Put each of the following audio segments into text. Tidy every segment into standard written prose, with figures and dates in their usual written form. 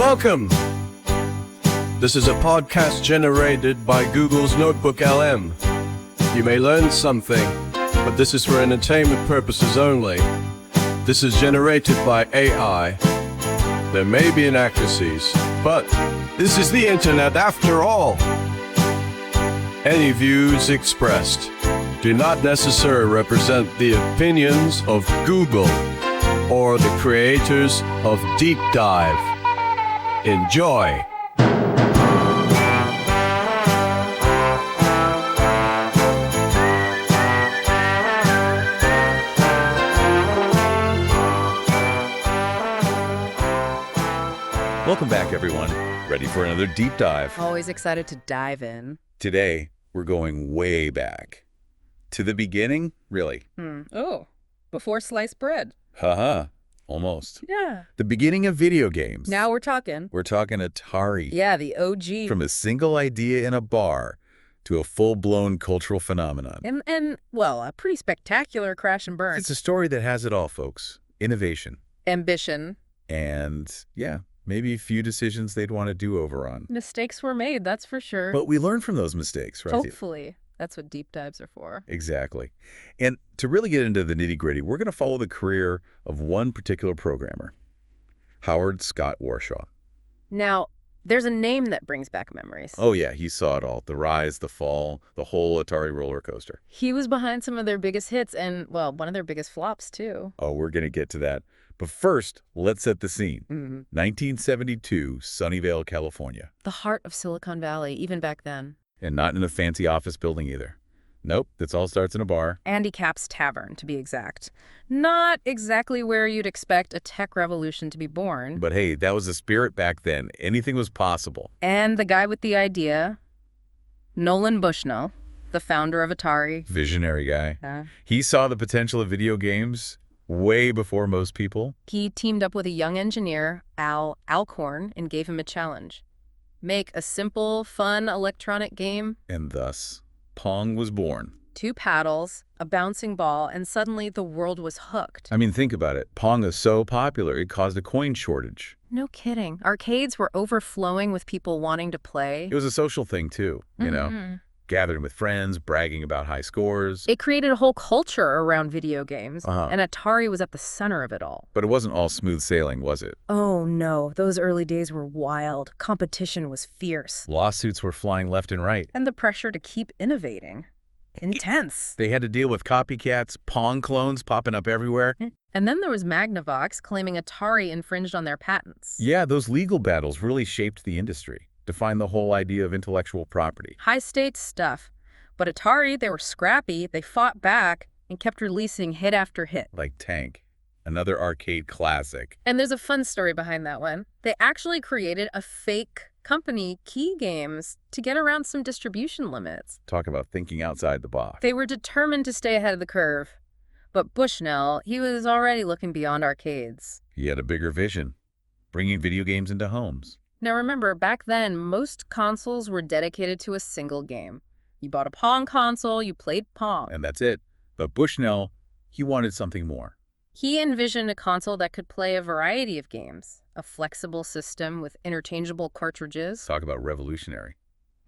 Welcome! This is a podcast generated by Google's NotebookLM. You may learn something, but this is for entertainment purposes only. This is generated by AI. There may be inaccuracies, but this is the internet after all. Any views expressed do not necessarily represent the opinions of Google or the creators of Deep Dive. Enjoy! Welcome back, everyone. Ready for another deep dive. Always excited to dive in. Today, we're going way back. To the beginning, really. Oh, before sliced bread. Haha, almost. Yeah. The beginning of video games. Now we're talking. We're talking Atari. Yeah, the OG. From a single idea in a bar to a full-blown cultural phenomenon. And well, a pretty spectacular crash and burn. It's a story that has it all, folks. Innovation. Ambition. And, yeah, maybe a few decisions they'd want to do over on. Mistakes were made, that's for sure. But we learn from those mistakes, right? Hopefully. That's what deep dives are for. Exactly. And to really get into the nitty-gritty, we're going to follow the career of one particular programmer, Howard Scott Warshaw. Now, there's a name that brings back memories. Oh, yeah, he saw it all. The rise, the fall, the whole Atari roller coaster. He was behind some of their biggest hits and, well, one of their biggest flops, too. Oh, we're going to get to that. But first, let's set the scene. 1972, Sunnyvale, California. The heart of Silicon Valley, even back then. And not in a fancy office building either. Nope, this all starts in a bar. Andy Capp's Tavern, to be exact. Not exactly where you'd expect a tech revolution to be born. But hey, that was the spirit back then. Anything was possible. And the guy with the idea, Nolan Bushnell, the founder of Atari. Visionary guy. He saw the potential of video games way before most people. He teamed up with a young engineer, Al Alcorn, and gave him a challenge. Make a simple, fun electronic game. And thus, Pong was born. 2 paddles, a bouncing ball, and suddenly the world was hooked. I mean, think about it. Pong is so popular, it caused a coin shortage. No kidding. Arcades were overflowing with people wanting to play. It was a social thing, too, you know? Gathering with friends, bragging about high scores. It created a whole culture around video games, and Atari was at the center of it all. But it wasn't all smooth sailing, was it? Oh, no. Those early days were wild. Competition was fierce. Lawsuits were flying left and right. And the pressure to keep innovating. Intense. They had to deal with copycats, Pong clones popping up everywhere. And then there was Magnavox claiming Atari infringed on their patents. Yeah, those legal battles really shaped the industry. Defined the whole idea of intellectual property. High-stakes stuff. But Atari, they were scrappy, they fought back, and kept releasing hit after hit. Like Tank, another arcade classic. And there's a fun story behind that one. They actually created a fake company, Key Games, to get around some distribution limits. Talk about thinking outside the box. They were determined to stay ahead of the curve. But Bushnell, he was already looking beyond arcades. He had a bigger vision, bringing video games into homes. Now remember, back then, most consoles were dedicated to a single game. You bought a Pong console, you played Pong. And that's it. But Bushnell, he wanted something more. He envisioned a console that could play a variety of games, a flexible system with interchangeable cartridges. Talk about revolutionary.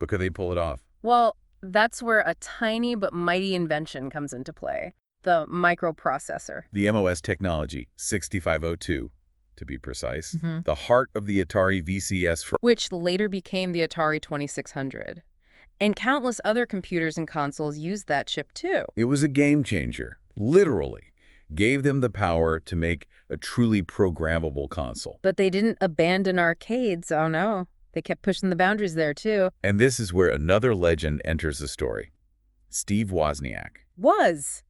But could they pull it off? Well, that's where a tiny but mighty invention comes into play, the microprocessor. The MOS technology, 6502. To be precise, the heart of the Atari VCS, which later became the Atari 2600. And countless other computers and consoles used that chip too. It was a game changer, literally. Gave them the power to make a truly programmable console. But they didn't abandon arcades, oh no. They kept pushing the boundaries there too. And this is where another legend enters the story. Steve Wozniak. Was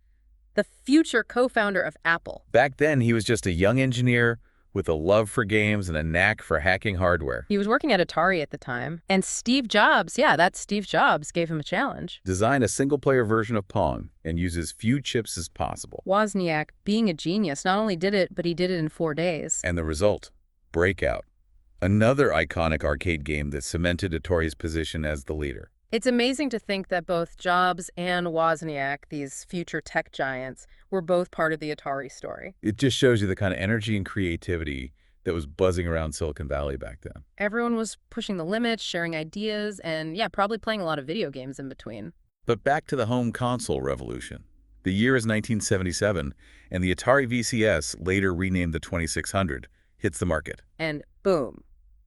the future co-founder of Apple. Back then, he was just a young engineer with a love for games and a knack for hacking hardware. He was working at Atari at the time. And Steve Jobs, that's Steve Jobs, gave him a challenge. Design a single-player version of Pong and use as few chips as possible. Wozniak, being a genius, not only did it, but he did it in 4 days. And the result? Breakout. Another iconic arcade game that cemented Atari's position as the leader. It's amazing to think that both Jobs and Wozniak, these future tech giants, were both part of the Atari story. It just shows you the kind of energy and creativity that was buzzing around Silicon Valley back then. Everyone was pushing the limits, sharing ideas, and yeah, probably playing a lot of video games in between. But back to the home console revolution. The year is 1977, and the Atari VCS, later renamed the 2600, hits the market. And boom,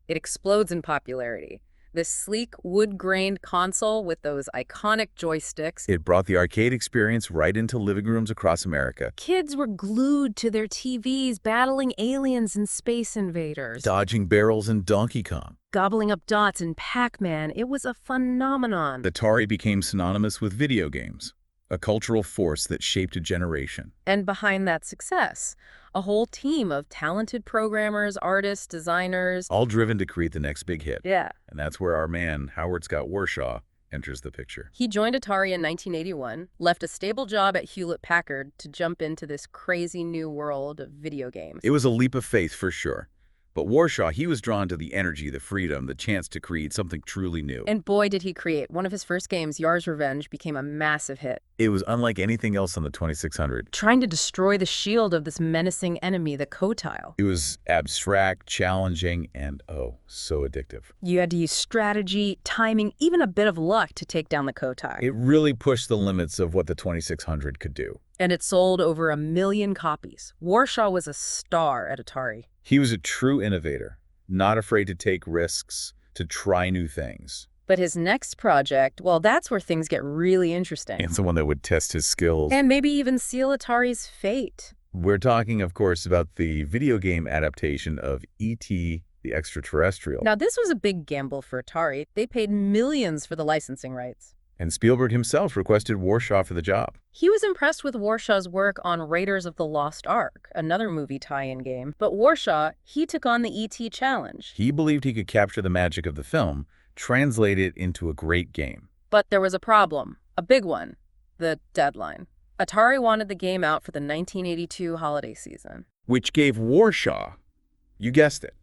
it explodes in popularity. This sleek, wood-grained console with those iconic joysticks. It brought the arcade experience right into living rooms across America. Kids were glued to their TVs, battling aliens and space invaders. Dodging barrels in Donkey Kong. Gobbling up dots in Pac-Man. It was a phenomenon. Atari became synonymous with video games, a cultural force that shaped a generation. And behind that success, a whole team of talented programmers, artists, designers. All driven to create the next big hit. Yeah. And that's where our man, Howard Scott Warshaw, enters the picture. He joined Atari in 1981, left a stable job at Hewlett-Packard to jump into this crazy new world of video games. It was a leap of faith for sure. But Warshaw, he was drawn to the energy, the freedom, the chance to create something truly new. And boy, did he create. One of his first games, Yar's Revenge, became a massive hit. It was unlike anything else on the 2600. Trying to destroy the shield of this menacing enemy, the Kotile. It was abstract, challenging, and oh, so addictive. You had to use strategy, timing, even a bit of luck to take down the Kotile. It really pushed the limits of what the 2600 could do. And it sold over 1 million copies. Warshaw was a star at Atari. He was a true innovator, not afraid to take risks, to try new things. But his next project, well, that's where things get really interesting. And someone that would test his skills. And maybe even seal Atari's fate. We're talking, of course, about the video game adaptation of E.T. the Extra-Terrestrial. Now, this was a big gamble for Atari. They paid millions for the licensing rights. And Spielberg himself requested Warshaw for the job. He was impressed with Warshaw's work on Raiders of the Lost Ark, another movie tie-in game. But Warshaw, he took on the E.T. challenge. He believed he could capture the magic of the film, translate it into a great game. But there was a problem, a big one, the deadline. Atari wanted the game out for the 1982 holiday season. Which gave Warshaw, you guessed it,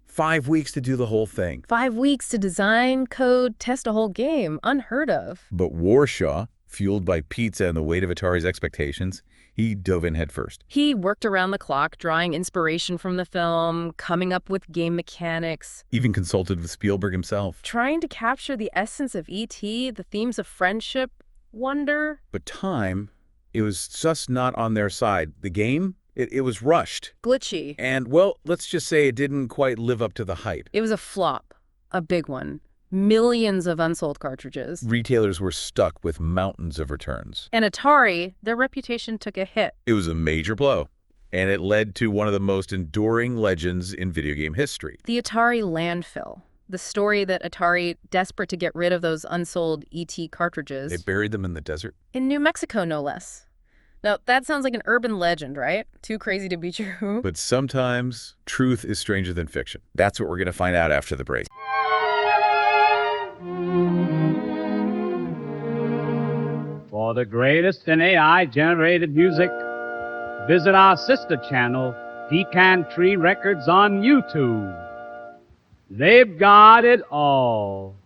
5 weeks to do the whole thing. 5 weeks to design, code, test a whole game. Unheard of. But Warshaw, fueled by pizza and the weight of Atari's expectations, he dove in headfirst. He worked around the clock, drawing inspiration from the film, coming up with game mechanics. Even consulted with Spielberg himself. Trying to capture the essence of E.T., the themes of friendship, wonder. But time, it was just not on their side. The game, it was rushed. Glitchy. And, well, let's just say it didn't quite live up to the hype. It was a flop, a big one. Millions of unsold cartridges. Retailers were stuck with mountains of returns. And Atari, their reputation took a hit. It was a major blow, and it led to one of the most enduring legends in video game history. The Atari landfill. The story that Atari, desperate to get rid of those unsold E.T. cartridges. They buried them in the desert? In New Mexico, no less. Now, that sounds like an urban legend, right? Too crazy to be true. But sometimes truth is stranger than fiction. That's what we're going to find out after the break. For the greatest in AI-generated music, visit our sister channel, Pecan Tree Records on YouTube. They've got it all,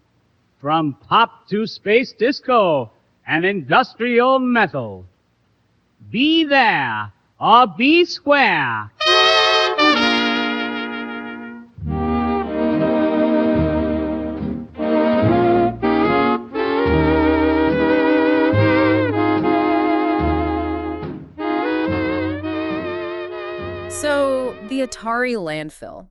from pop to space disco and industrial metal. Be there or be square. So, the Atari landfill.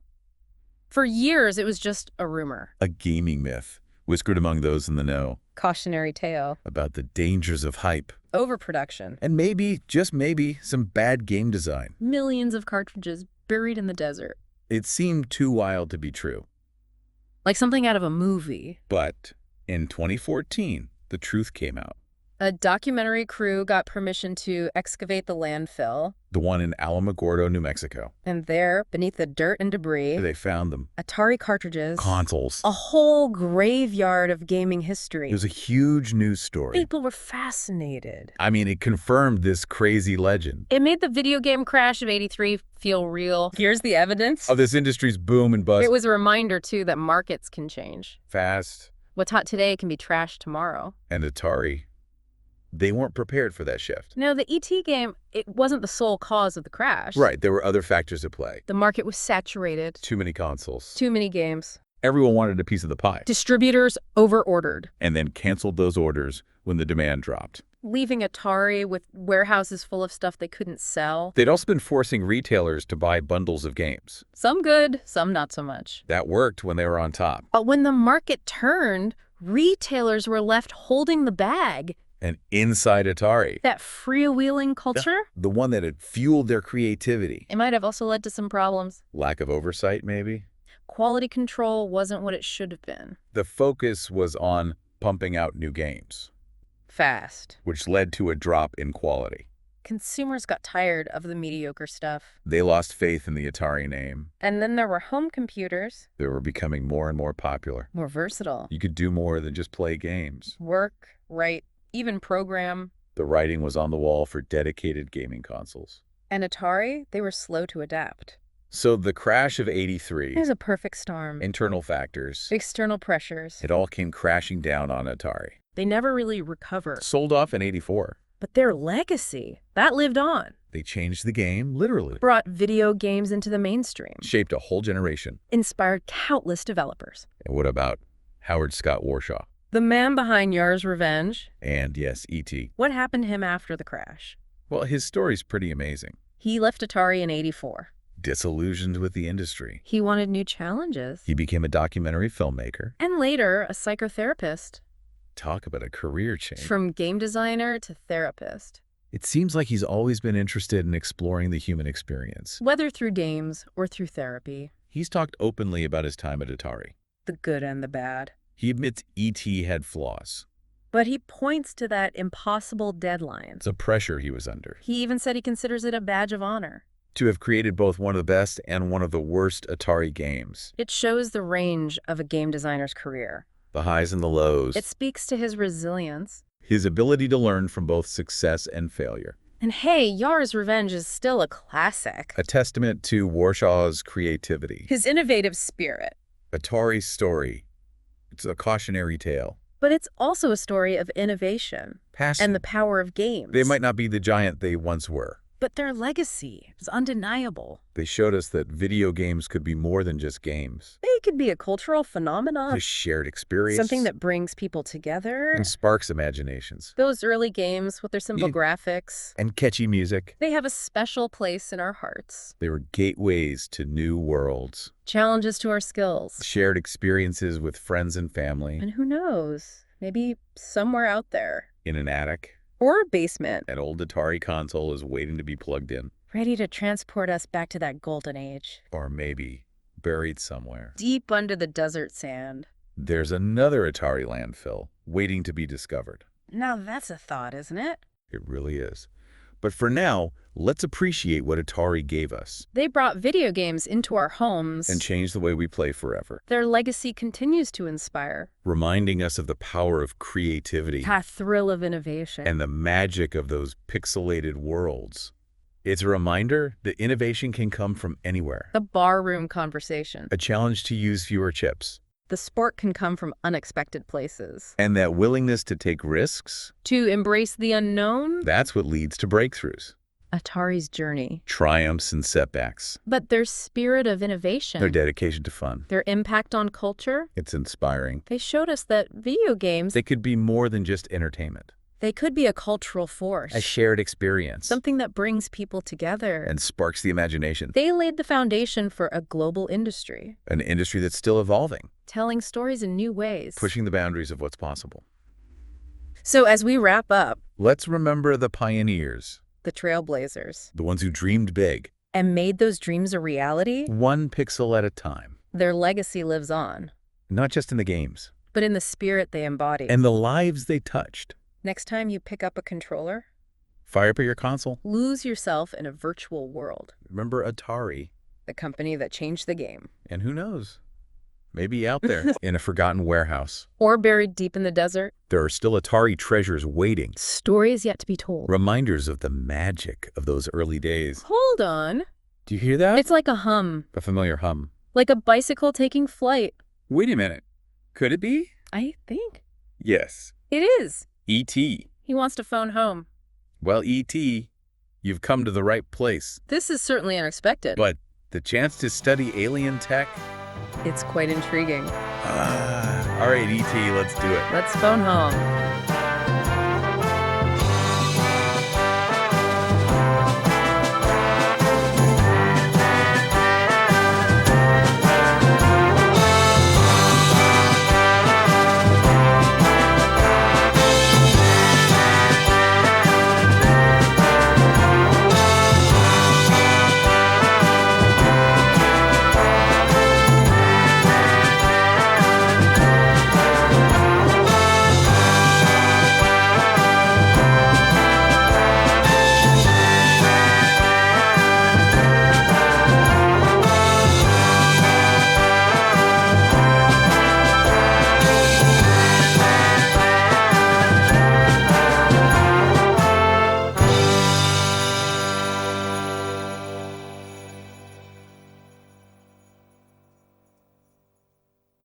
For years, it was just a rumor. A gaming myth, whispered among those in the know. Cautionary tale. About the dangers of hype. Overproduction. And maybe, just maybe, some bad game design. Millions of cartridges buried in the desert. It seemed too wild to be true. Like something out of a movie. But in 2014, the truth came out. A documentary crew got permission to excavate the landfill. The one in Alamogordo, New Mexico. And there, beneath the dirt and debris, They found them. Atari cartridges. Consoles. A whole graveyard of gaming history. It was a huge news story. People were fascinated. I mean, it confirmed this crazy legend. It made the video game crash of '83 feel real. Here's the evidence. Of this industry's boom and bust. It was a reminder, too, that markets can change. Fast. What's hot today can be trashed tomorrow. And Atari. They weren't prepared for that shift. Now, the ET game, it wasn't the sole cause of the crash. Right, there were other factors at play. The market was saturated. Too many consoles. Too many games. Everyone wanted a piece of the pie. Distributors over-ordered, And then canceled those orders when the demand dropped. leaving Atari with warehouses full of stuff they couldn't sell. They'd also been forcing retailers to buy bundles of games. Some good, some not so much. That worked when they were on top. But when the market turned, retailers were left holding the bag. And inside Atari, That freewheeling culture, the one that had fueled their creativity. it might have also led to some problems. Lack of oversight, maybe? Quality control wasn't what it should have been. The focus was on pumping out new games, Fast. which led to a drop in quality. Consumers got tired of the mediocre stuff. They lost faith in the Atari name. And then there were home computers, They were becoming more and more popular. more versatile. You could do more than just play games. Work, write, even program. The writing was on the wall for dedicated gaming consoles. And Atari, they were slow to adapt. So the crash of '83, It was a perfect storm. internal factors, External pressures. it all came crashing down on Atari. They never really recovered. Sold off in '84. But their legacy, that lived on. They changed the game, literally. Brought video games into the mainstream. Shaped a whole generation. Inspired countless developers. And what about Howard Scott Warshaw? The man behind Yar's Revenge. And yes, E.T. What happened to him after the crash? Well, his story's pretty amazing. He left Atari in '84. Disillusioned with the industry. He wanted new challenges. He became a documentary filmmaker. And later, a psychotherapist. Talk about a career change. From game designer to therapist. It seems like he's always been interested in exploring the human experience. Whether through games or through therapy. He's talked openly about his time at Atari. The good and the bad. He admits E.T. had flaws. But he points to that impossible deadline. The pressure he was under. He even said he considers it a badge of honor. To have created both one of the best and one of the worst Atari games. It shows the range of a game designer's career. The highs and the lows. It speaks to his resilience. His ability to learn from both success and failure. And hey, Yar's Revenge is still a classic. A testament to Warshaw's creativity. His innovative spirit. Atari's story. It's a cautionary tale. But it's also a story of innovation Passion. and the power of games. They might not be the giant they once were. But their legacy is undeniable. They showed us that video games could be more than just games. They could be a cultural phenomenon. A shared experience. Something that brings people together. And sparks imaginations. Those early games with their simple Yeah. graphics, And catchy music. they have a special place in our hearts. They were gateways to new worlds. Challenges to our skills. Shared experiences with friends and family. And who knows, maybe somewhere out there. In an attic. Or a basement. An old Atari console is waiting to be plugged in. Ready to transport us back to that golden age. Or maybe buried somewhere. Deep under the desert sand. There's another Atari landfill waiting to be discovered. Now that's a thought, isn't it? It really is. But for now, let's appreciate what Atari gave us. They brought video games into our homes. And changed the way we play forever. Their legacy continues to inspire. Reminding us of the power of creativity. That thrill of innovation. And the magic of those pixelated worlds. It's a reminder that innovation can come from anywhere. The barroom conversation. A challenge to use fewer chips. The sport can come from unexpected places. And that willingness to take risks, To embrace the unknown. that's what leads to breakthroughs. Atari's journey. Triumphs and setbacks. But their spirit of innovation. Their dedication to fun. Their impact on culture. It's inspiring. They showed us that video games, They could be more than just entertainment. they could be a cultural force. A shared experience. Something that brings people together. And sparks the imagination. They laid the foundation for a global industry. An industry that's still evolving. Telling stories in new ways. Pushing the boundaries of what's possible. So as we wrap up, Let's remember the pioneers. the trailblazers, The ones who dreamed big. and made those dreams a reality, One pixel at a time. their legacy lives on. Not just in the games. But in the spirit they embodied. And the lives they touched. Next time you pick up a controller, Fire up your console. lose yourself in a virtual world. Remember Atari. The company that changed the game. And who knows? Maybe out there in a forgotten warehouse. Or buried deep in the desert. There are still Atari treasures waiting. Stories yet to be told. Reminders of the magic of those early days. Hold on. Do you hear that? It's like a hum. A familiar hum. Like a bicycle taking flight. Wait a minute. Could it be? I think. Yes. It is. E.T. He wants to phone home. Well, E.T., you've come to the right place. This is certainly unexpected. But the chance to study alien tech? It's quite intriguing. All right, E.T., let's do it. Let's phone home.